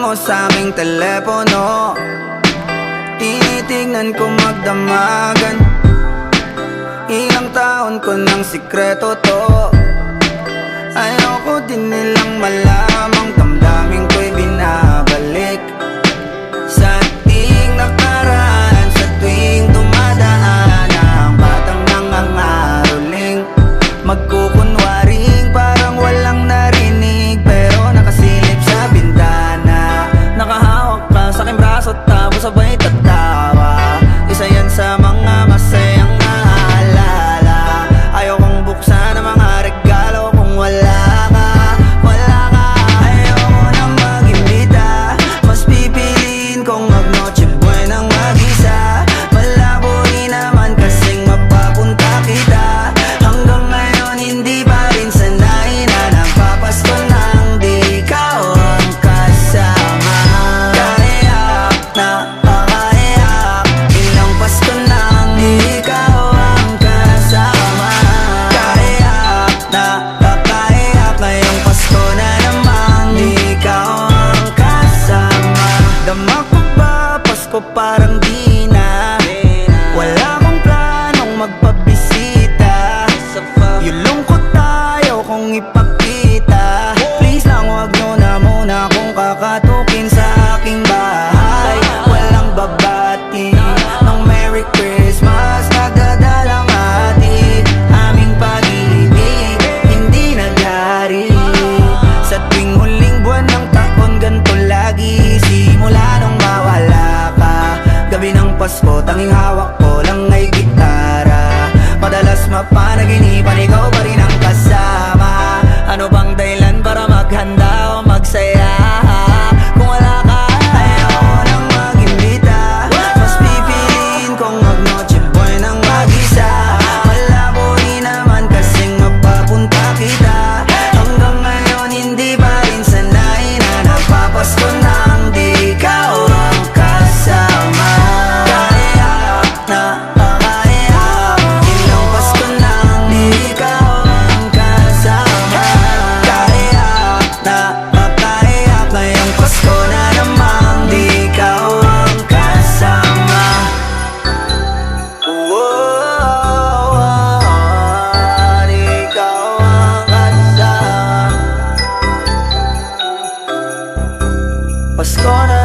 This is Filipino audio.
mo sa aking telepono, tinitignan ko magdamagan. Ilang taon ko ng sikreto to, ayoko din nilang malamang damdamin ko'y binabalik sa ating nakaraan. Sa tuwing dumadaan ang batang nangangaroling, magkukunwaring parang walang narinig, pero nakasilip sa bintana. Nakahawak ka sa aking braso tapos sabay tatawa. Isa yan sa mga masayang naalala. Ayokong buksan ang mga regalo kung wala ka, wala ka. Ayoko nang mag-imbita, mas pipiliin kong mag-noche buenang mag-isa. Malabo rin naman kasing mapapunta kita. Hanggang ngayon hindi pa rin sanay na nagpapasko nang di ikaw ang kasama. Kaiyak na pakaiyak, ilang Pasko nang di ikaw ang kasama. Kaiyak na pakaiyak, ngayong Pasko na namang di ikaw ang kasama. Dama ko ba Pasko parang di na, wala akong planong magpabisita. Yung lungkot tayo kung ipakita. Please lang wag nyo na muna kung kakatukin sa aking bahay. Walang babati ng Merry Christmas, nagdadalang hati. Aming pag-ibig hindi naghari. Sa tuwing huling buwan ng taon ganito lagi, simula nung mawala ka. Gabi ng Pasko tanging hawak ko lang ay gitara. Madalas mapanaginipan ikaw pa rin ang kasama. Ano bang dahilan para maghanda o magsaya? Kung wala ka, ayoko nang mag-imbita, mas pipiliin kong mag-noche buenang mag-isa. Malabo rin naman kasing mapapunta kita. Hanggang ngayon hindi pa rin sanay na nagpapasko nang di ikaw ang kasama. Kaiyak na pakaiyak, ilang Pasko nang di ikaw ang kasama. Kaiyak na pakaiyak, ngayong Pasko na namang di ikaw ang kasama. Di ikaw ang kasama. Pasko na